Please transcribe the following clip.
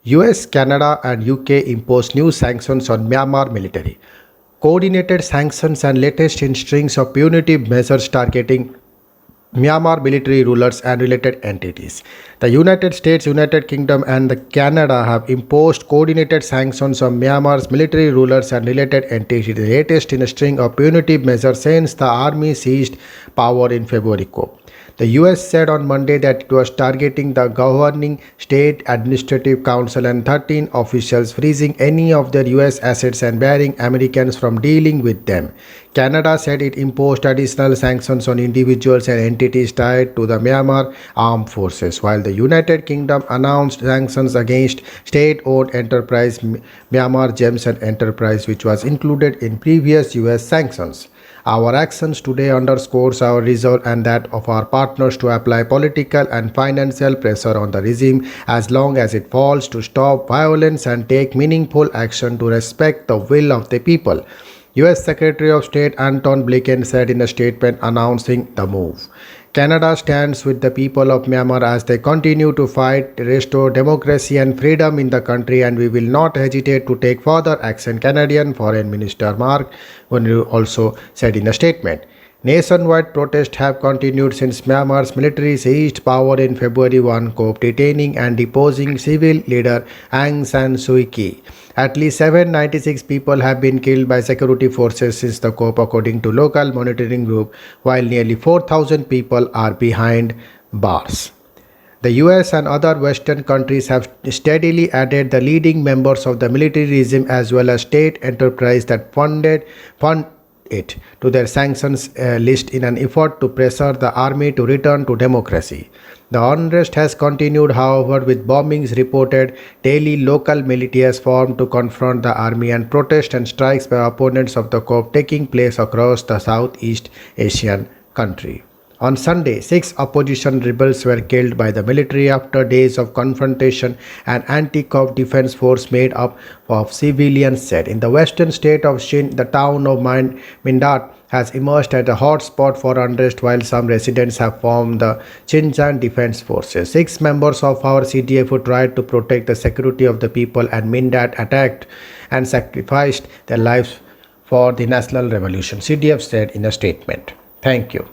US, Canada, and UK impose new sanctions on Myanmar military. Coordinated sanctions and latest in strings of punitive measures targeting Myanmar military rulers and related entities. The United States, United Kingdom, and the Canada have imposed coordinated sanctions on Myanmar's military rulers and related entities, the latest in a string of punitive measures since the army seized power in February. The US said on Monday that it was targeting the governing state administrative council and 13 officials, freezing any of their US assets and barring Americans from dealing with them. Canada said it imposed additional sanctions on individuals and entities tied to the Myanmar armed forces, while the United Kingdom announced sanctions against state-owned enterprise Myanmar Gems and Enterprise, which was included in previous US sanctions. Our actions today underscores our resolve and that of our partners to apply political and financial pressure on the regime as long as it falls to stop violence and take meaningful action to respect the will of the people. US Secretary of State Anton Blinken said in a statement announcing the move. Canada stands with the people of Myanmar as they continue to fight to restore democracy and freedom in the country, and we will not hesitate to take further action, Canadian Foreign Minister Mark Carney also said in a statement. Nationwide protests have continued since Myanmar's military seized power in February 1, detaining and deposing civil leader Aung San Suu Kyi. At least 796 people have been killed by security forces since the coup, according to local monitoring group, while nearly 4,000 people are behind bars. The US and other Western countries have steadily added the leading members of the military regime as well as state enterprise that fund it to their sanctions list in an effort to pressure the army to return to democracy. The unrest has continued, however, with bombings reported daily. Local militias formed to confront the army and protest and strikes by opponents of the coup taking place across the Southeast Asian country. On Sunday, 6 opposition rebels were killed by the military after days of confrontation, an anti-coup defense force made up of civilians said. In the western state of Shin, the town of Mindat has emerged as a hot spot for unrest, while some residents have formed the Xinjiang Defense Forces. 6 members of our CDF who tried to protect the security of the people and Mindat attacked and sacrificed their lives for the national revolution, CDF said in a statement. Thank you.